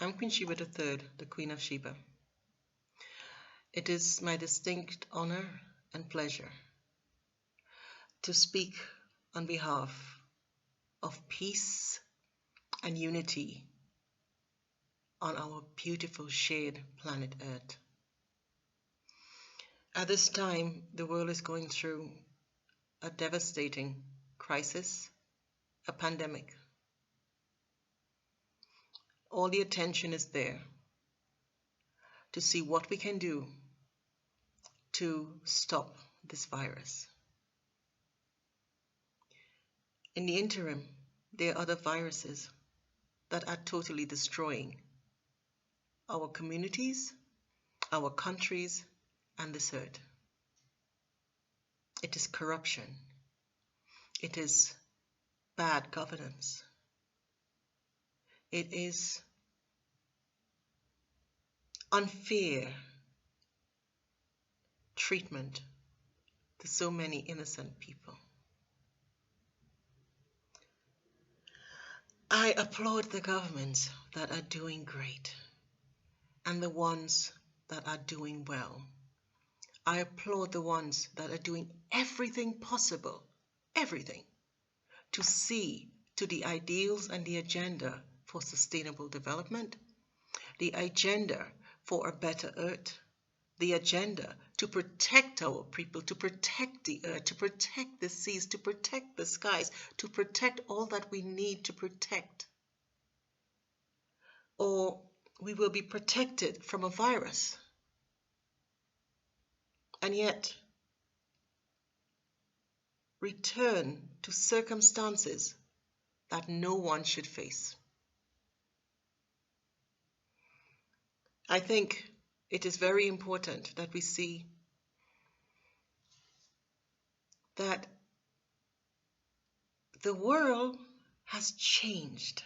I'm Queen Sheba III, the Queen of Sheba. It is my distinct honor and pleasure to speak on behalf of peace and unity on our beautiful shared planet Earth. At this time, the world is going through a devastating crisis, a pandemic. All the attention is there to see what we can do to stop this virus. In the interim, there are other viruses that are totally destroying our communities, our countries, and this earth. It is corruption. It is bad governance. It is unfair treatment to so many innocent people. I applaud the governments that are doing great and the ones that are doing well. I applaud the ones that are doing everything possible, everything, to see to the ideals and the agenda for sustainable development, the agenda for a better earth, the agenda to protect our people, to protect the earth, to protect the seas, to protect the skies, to protect all that we need to protect. Or we will be protected from a virus. And yet, return to circumstances that no one should face. I think it is very important that we see that the world has changed.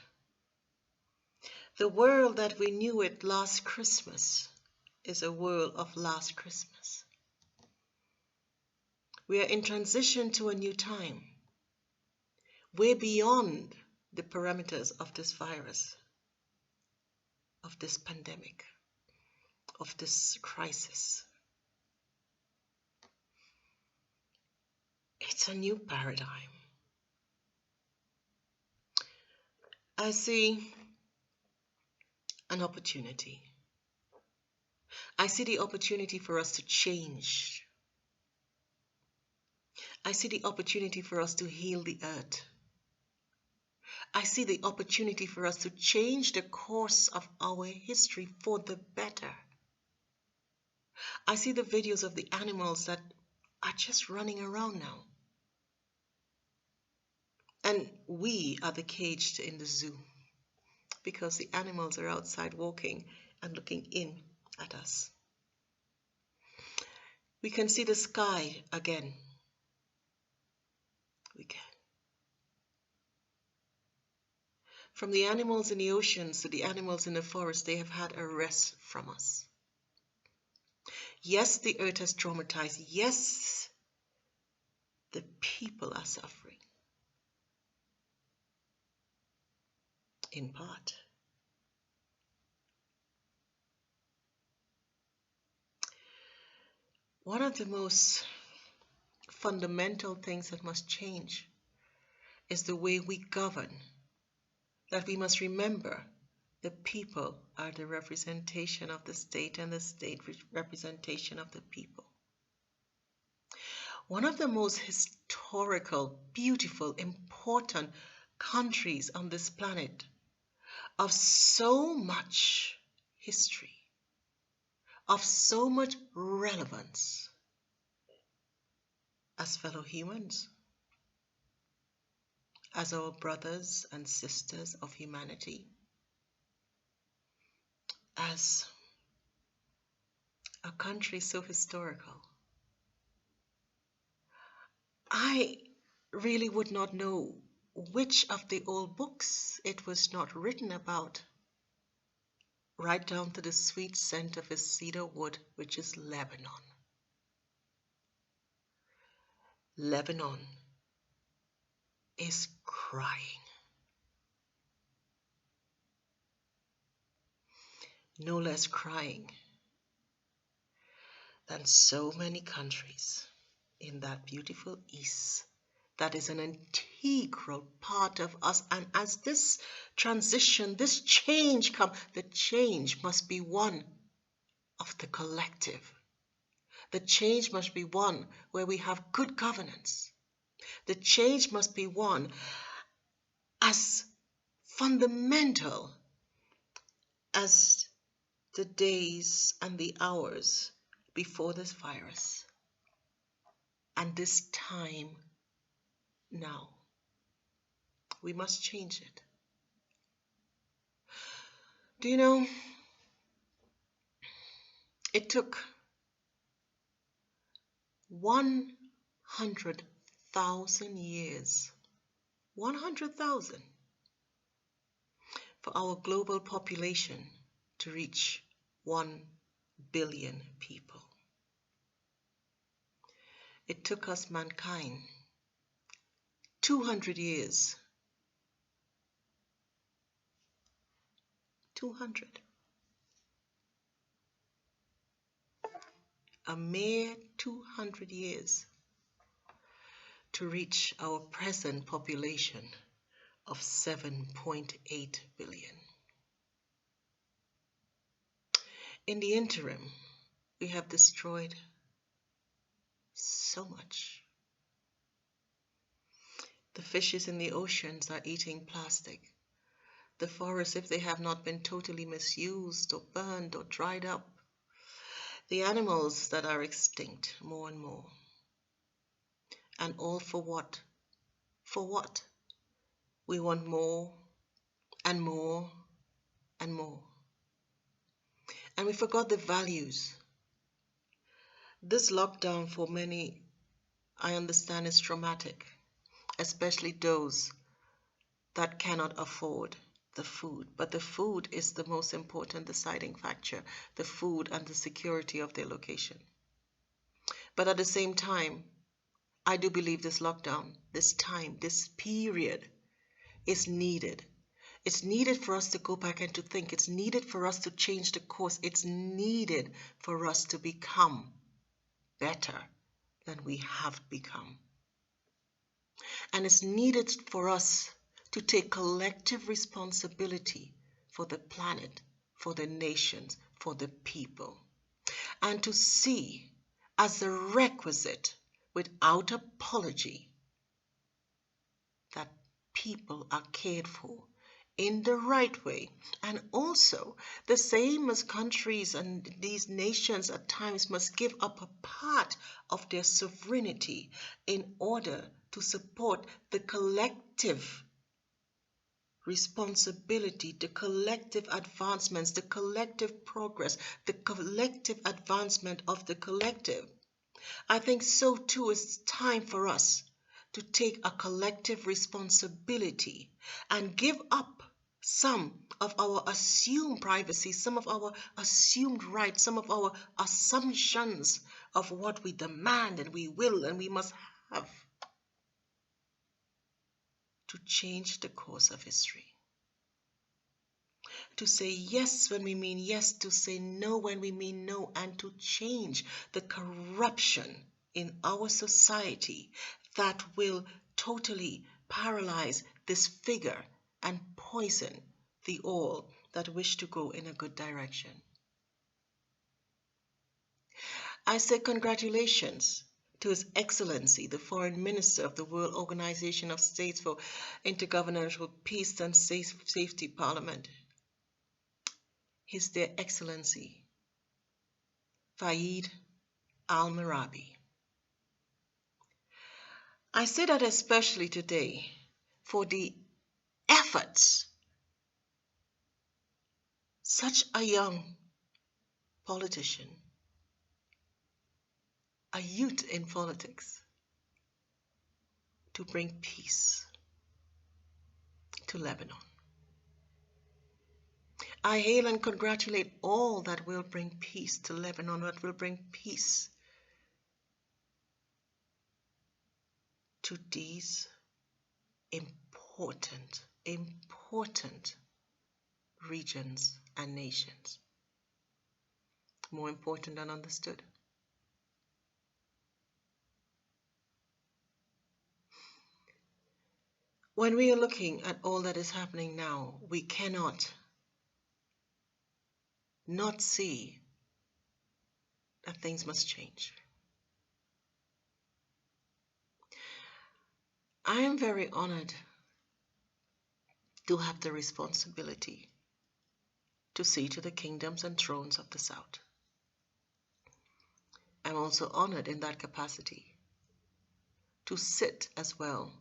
The world that we knew it last Christmas is a world of last Christmas. We are in transition to a new time, way beyond the parameters of this virus, of this pandemic, of this crisis. It's a new paradigm. I see an opportunity. I see the opportunity for us to change. I see the opportunity for us to heal the earth. I see the opportunity for us to change the course of our history for the better. I see the videos of the animals that are just running around now. And we are the caged in the zoo because the animals are outside walking and looking in at us. We can see the sky again. We can. From the animals in the oceans to the animals in the forest, they have had a rest from us. Yes, the earth has traumatized. Yes, the people are suffering. In part. One of the most fundamental things that must change is the way we govern. That we must remember the people are the representation of the state and the state representation of the people. One of the most historical, beautiful, important countries on this planet of so much history, of so much relevance as fellow humans, as our brothers and sisters of humanity, as a country so historical. I really would not know which of the old books it was not written about, right down to the sweet scent of a cedar wood, which is Lebanon. Lebanon is crying. no less crying than so many countries in that beautiful East that is an integral part of us. And as this transition, this change comes, the change must be one of the collective. The change must be one where we have good governance. The change must be one as fundamental as the days and the hours before this virus. And this time now, we must change it. Do you know, it took 100,000 years, 100,000, for our global population to reach 1 billion people. It took us, mankind, 200 years. 200. A mere 200 years to reach our present population of 7.8 billion. In the interim, we have destroyed so much. The fishes in the oceans are eating plastic. The forests, if they have not been totally misused or burned or dried up. The animals that are extinct more and more. And all for what? For what? We want more and more and more. And we forgot the values. This lockdown for many, I understand, is traumatic, especially those that cannot afford the food. But the food is the most important deciding factor, the food and the security of their location. But at the same time, I do believe this lockdown, this time, this period is needed. It's needed for us to go back and to think. It's needed for us to change the course. It's needed for us to become better than we have become. And it's needed for us to take collective responsibility for the planet, for the nations, for the people, and to see as a requisite, without apology, that people are cared for in the right way. And also, the same as countries and these nations at times must give up a part of their sovereignty in order to support the collective responsibility, the collective advancements, the collective progress, the collective advancement of the collective. I think so too it's time for us to take a collective responsibility and give up some of our assumed privacy, some of our assumed rights, some of our assumptions of what we demand and we will and we must have to change the course of history. To say yes when we mean yes, to say no when we mean no, and to change the corruption in our society that will totally paralyze, disfigure, and poison the all that wish to go in a good direction. I say congratulations to His Excellency, the Foreign Minister of the World Organization of States for Intergovernmental Peace and Safety Parliament, His Dear Excellency, Fahd Al-Merabi. I say that especially today for the efforts such a young politician, a youth in politics, to bring peace to Lebanon. I hail and congratulate all that will bring peace to Lebanon, that will bring peace to these important regions and nations. more important than understood. When we are looking at all that is happening now, we cannot not see that things must change. I am very honored to have the responsibility to see to the kingdoms and thrones of the South. I'm also honored in that capacity to sit as well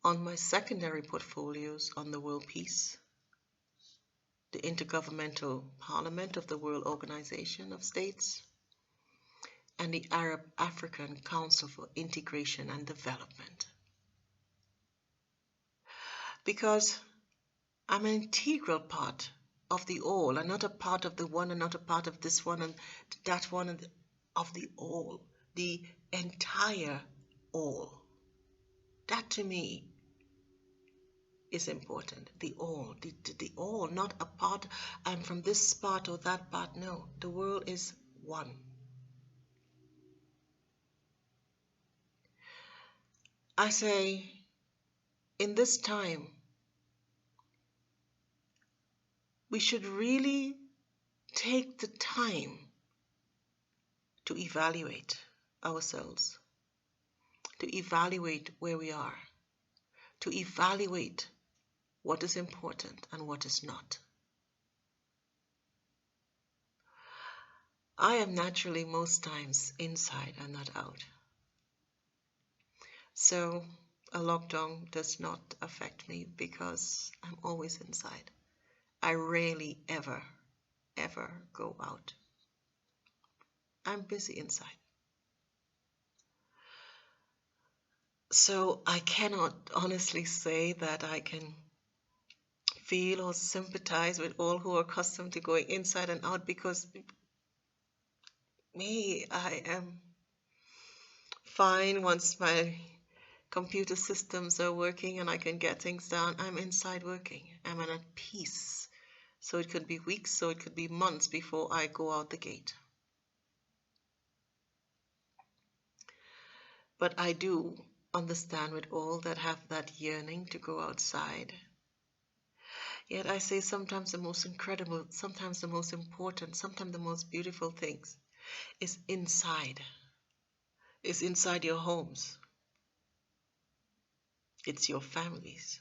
on my secondary portfolios on the world peace, the Intergovernmental Parliament of the World Organization of States, and the Arab African Council for Integration and Development. Because I'm an integral part of the all, and not a part of the one, and not a part of this one and that one, and of the all, the entire all. That to me is important. The all, the all, not a part. I'm from this part or that part. No, the world is one. I say, in this time, we should really take the time to evaluate ourselves, to evaluate where we are, to evaluate what is important and what is not. I am naturally most times inside and not out. So a lockdown does not affect me because I'm always inside. I rarely ever go out. I'm busy inside. So I cannot honestly say that I can feel or sympathize with all who are accustomed to going inside and out, because me, I am fine once my computer systems are working and I can get things done. I'm inside working. I'm at peace. So it could be weeks, so it could be months before I go out the gate. But I do understand with all that have that yearning to go outside. Yet I say sometimes the most incredible, sometimes the most important, sometimes the most beautiful things is inside. It's inside your homes. It's your families.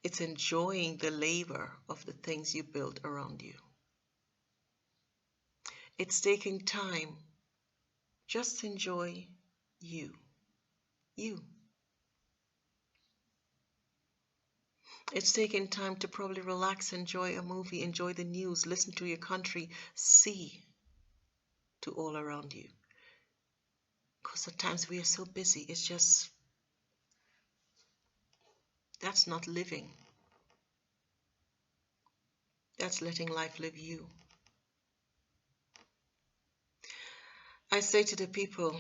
It's enjoying the labor of the things you build around you. It's taking time. Just enjoy you. You. It's taking time to probably relax, enjoy a movie, enjoy the news, listen to your country, see to all around you. Because at times we are so busy, it's just, that's not living. That's letting life live you. I say to the people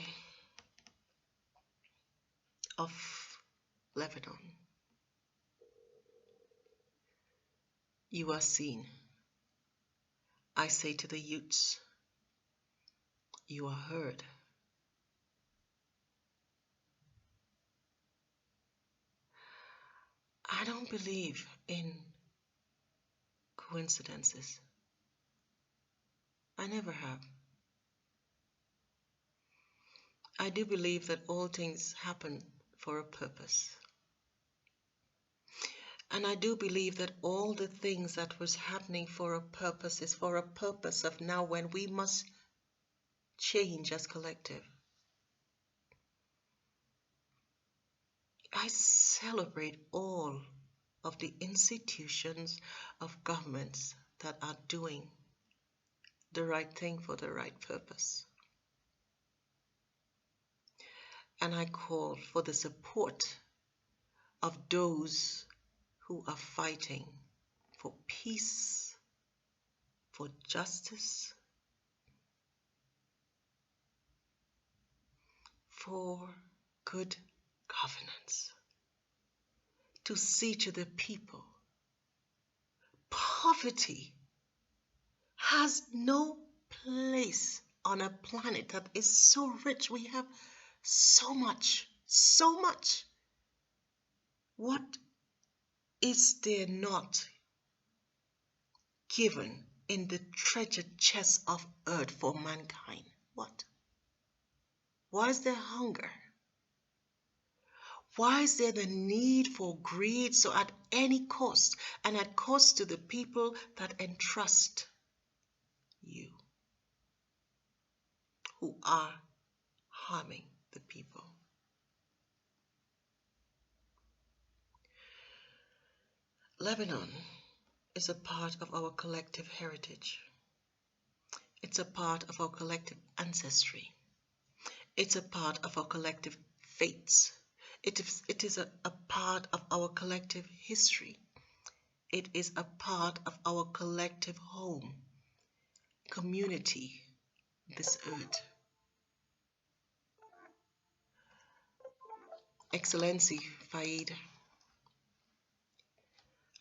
of Lebanon, you are seen. I say to the youths, you are heard. I don't believe in coincidences. I never have. I do believe that all things happen for a purpose. And I do believe that all the things that was happening for a purpose is for a purpose of now, when we must change as collective. I celebrate all of the institutions of governments that are doing the right thing for the right purpose. And I call for the support of those who are fighting for peace, for justice, for good governance, to see to the people. Poverty has no place on a planet that is so rich. We have so much, so much. What is there not given in the treasure chest of earth for mankind? What? Why is there hunger? Why is there the need for greed? So at any cost, and at cost to the people that entrust you, who are harming the people. Lebanon is a part of our collective heritage. It's a part of our collective ancestry. It's a part of our collective fates. It is a part of our collective history. It is a part of our collective home, community, this earth. Excellency Fahd,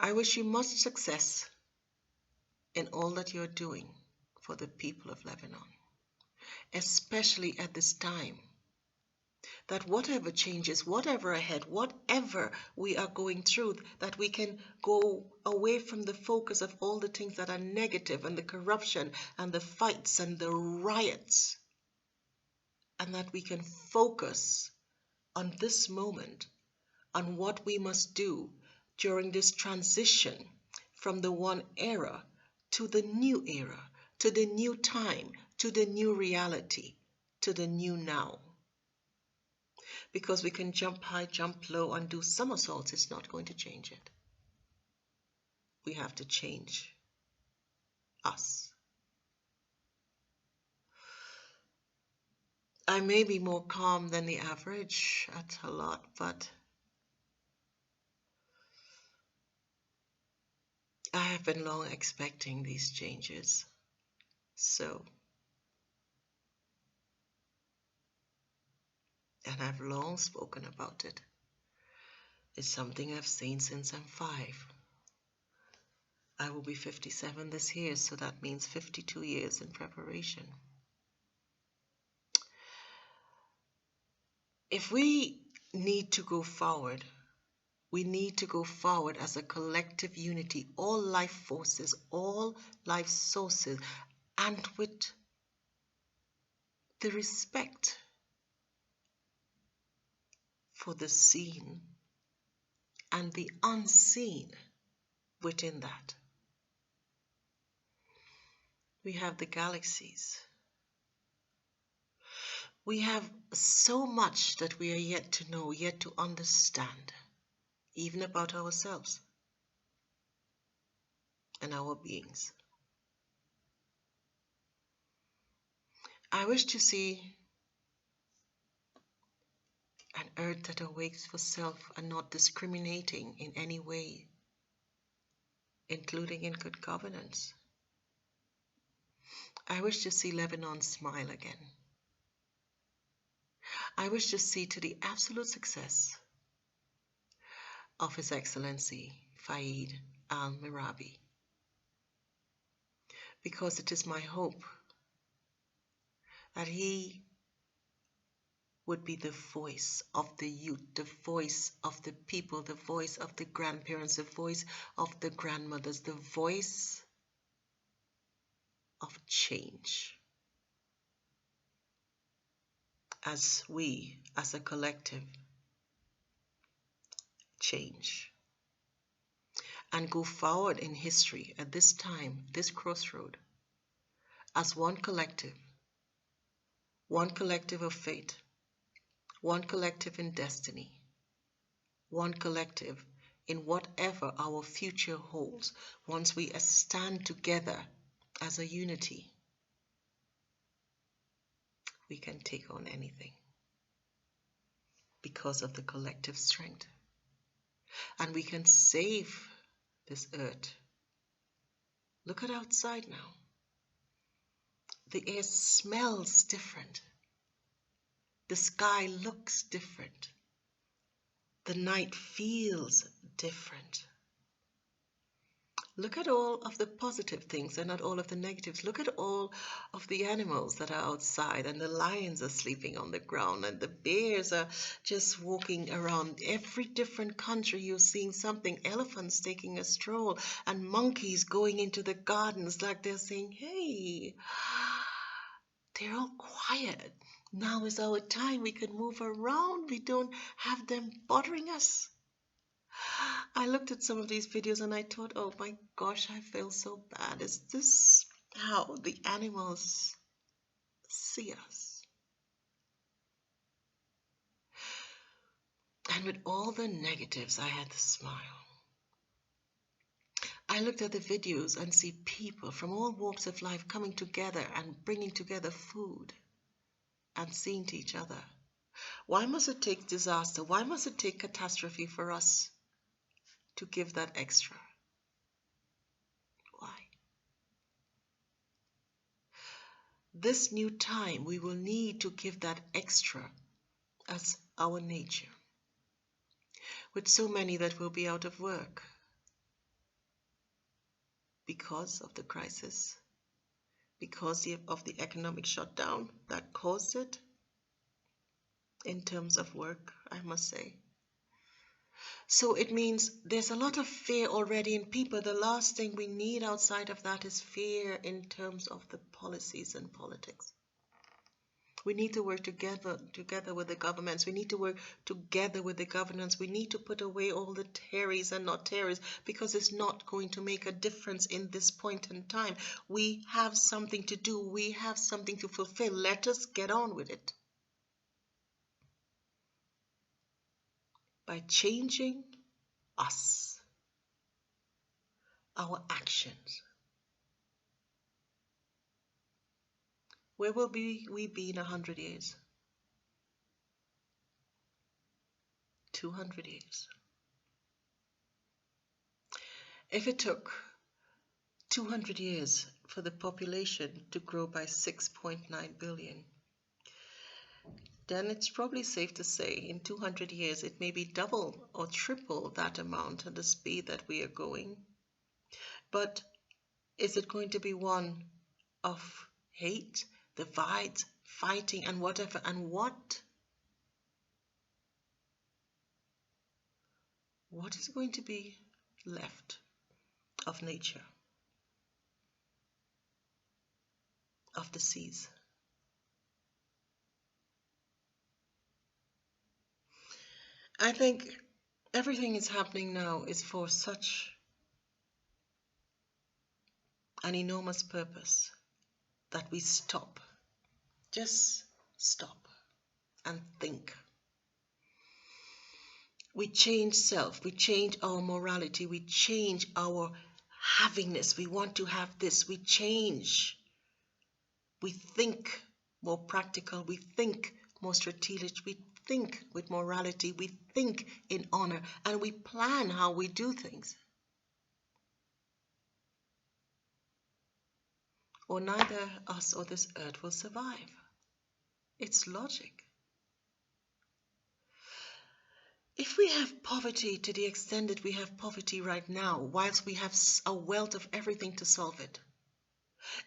I wish you much success in all that you're doing for the people of Lebanon, especially at this time, that whatever changes, whatever ahead, whatever we are going through, that we can go away from the focus of all the things that are negative and the corruption and the fights and the riots, and that we can focus on this moment, on what we must do during this transition from the one era to the new era, to the new time, to the new reality, to the new now. Because we can jump high, jump low, and do somersaults, it's not going to change it. We have to change us. I may be more calm than the average at a lot, but I have been long expecting these changes. So, and I've long spoken about it. It's something I've seen since I'm 5. I will be 57 this year, so that means 52 years in preparation. If we need to go forward, we need to go forward as a collective unity, all life forces, all life sources, and with the respect for the seen and the unseen within that. We have the galaxies. We have so much that we are yet to know, yet to understand, even about ourselves and our beings. I wish to see an earth that awakes for self and not discriminating in any way, including in good governance. I wish to see Lebanon smile again. I wish to see to the absolute success of His Excellency Fahd Al-Merabi, because it is my hope that he would be the voice of the youth, the voice of the people, the voice of the grandparents, the voice of the grandmothers, the voice of change. As we, as a collective, change and go forward in history at this time, this crossroad, as one collective of fate, one collective in destiny, one collective in whatever our future holds. Once we stand together as a unity, we can take on anything because of the collective strength. And we can save this earth. Look at outside now. The air smells different. The sky looks different. The night feels different. Look at all of the positive things and not all of the negatives. Look at all of the animals that are outside, and the lions are sleeping on the ground, and the bears are just walking around. Every different country, you're seeing something. Elephants taking a stroll, and monkeys going into the gardens like they're saying, hey, they're all quiet. Now is our time. We can move around. We don't have them bothering us. I looked at some of these videos and I thought, oh my gosh, I feel so bad. Is this how the animals see us? And with all the negatives, I had to smile. I looked at the videos and see people from all walks of life coming together and bringing together food and saying to each other, why must it take disaster? Why must it take catastrophe for us to give that extra? Why? This new time, we will need to give that extra as our nature. With so many that will be out of work because of the crisis, because of the economic shutdown that caused it, in terms of work, I must say. So it means there's a lot of fear already in people. The last thing we need outside of that is fear in terms of the policies and politics. We need to work together with the governments. We need to work together with the governments. We need to put away all the terrorists and not terrorists, because it's not going to make a difference in this point in time. We have something to do. We have something to fulfill. Let us get on with it. By changing us, our actions. Where will we be in 100 years? 200 years. If it took 200 years for the population to grow by 6.9 billion, then it's probably safe to say in 200 years it may be double or triple that amount at the speed that we are going. But is it going to be one of hate, divide, fighting, and whatever? And what is going to be left of nature, of the seas? I think everything is happening now is for such an enormous purpose that we stop. Just stop and think. We change self, we change our morality, we change our havingness. We want to have this, we change. We think more practical, we think more strategic, we think with morality, we think in honor, and we plan how we do things. Or neither us or this earth will survive. It's logic. If we have poverty to the extent that we have poverty right now, whilst we have a wealth of everything to solve it,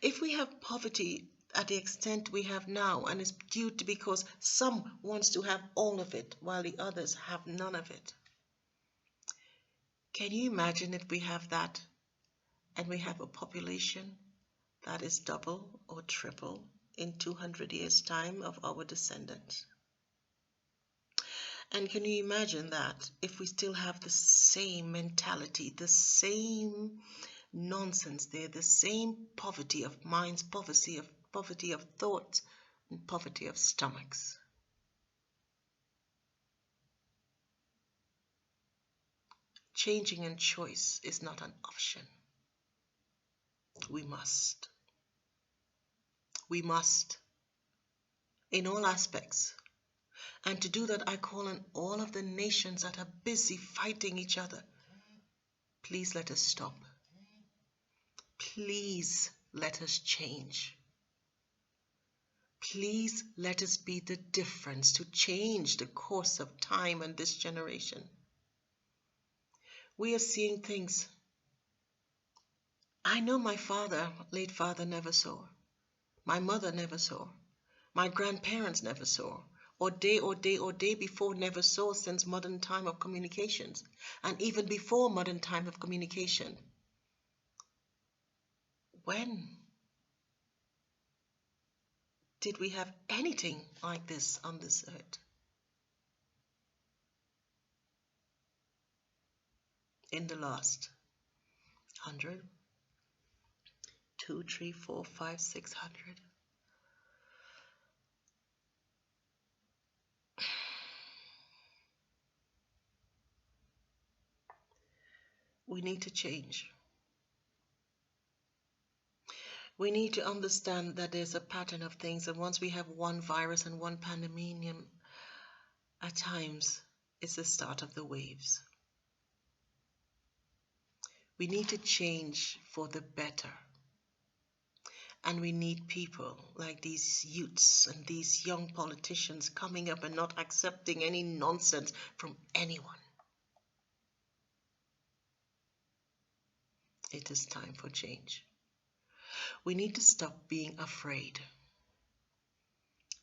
if we have poverty at the extent we have now, and it's due to because some wants to have all of it while the others have none of it, can you imagine if we have that and we have a population that is double or triple in 200 years' time of our descendants? And can you imagine that if we still have the same mentality, the same nonsense there, the same poverty of minds, poverty of thoughts, and poverty of stomachs? Changing and choice is not an option. We must. We must, in all aspects. And to do that, I call on all of the nations that are busy fighting each other. Please let us stop. Please let us change. Please let us be the difference to change the course of time and this generation. We are seeing things I know my father, late father, never saw. My mother never saw. My grandparents never saw. Or day before never saw since modern time of communications. And even before modern time of communication. When did we have anything like this on this earth? In the last 100, 2, 3, 4, 5, 600. We need to change. We need to understand that there's a pattern of things, and once we have one virus and one pandemonium, at times it's the start of the waves. We need to change for the better. And we need people like these youths and these young politicians coming up and not accepting any nonsense from anyone. It is time for change. We need to stop being afraid,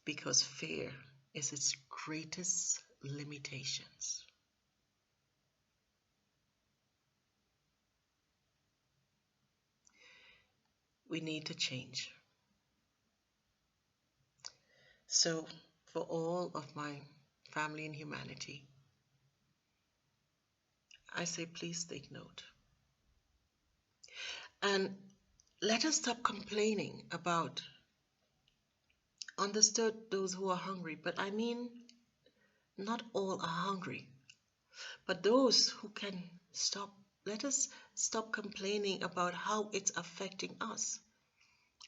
because fear is its greatest limitations. We need to change. So, for all of my family and humanity, I say please take note. And let us stop complaining about, understood those who are hungry, but I mean, not all are hungry, but those who can stop. Let us stop complaining about how it's affecting us.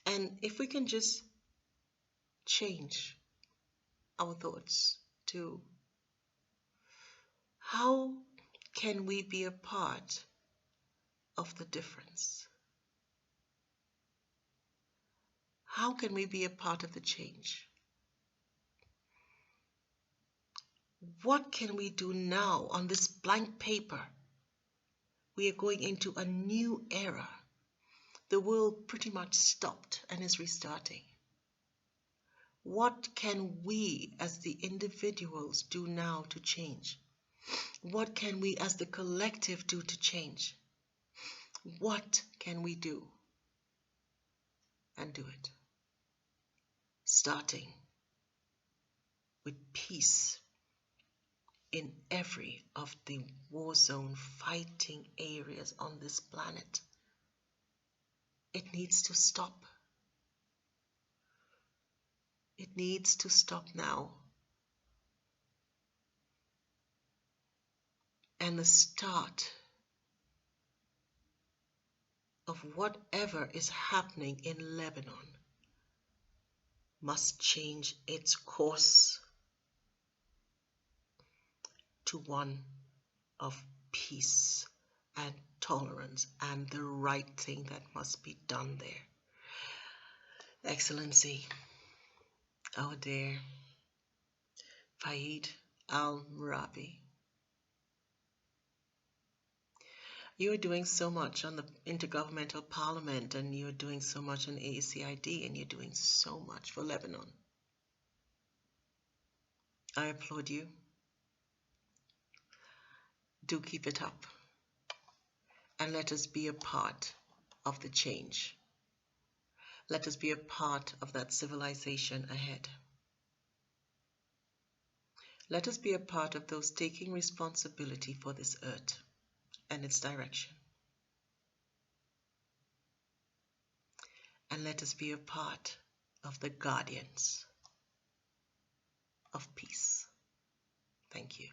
And if we can just change our thoughts to how can we be a part of the difference? How can we be a part of the change? What can we do now on this blank paper? We are going into a new era. The world pretty much stopped and is restarting. What can we as the individuals do now to change? What can we as the collective do to change? What can we do? And do it. Starting with peace in every of the war zone fighting areas on this planet. It needs to stop. It needs to stop now. And the start of whatever is happening in Lebanon must change its course to one of peace and tolerance and the right thing that must be done there. Excellency, our dear Fahd Al-Merabi, you're doing so much on the Intergovernmental Parliament, and you're doing so much on AACID, and you're doing so much for Lebanon. I applaud you. Do keep it up. And let us be a part of the change. Let us be a part of that civilization ahead. Let us be a part of those taking responsibility for this earth and its direction. And let us be a part of the guardians of peace. Thank you.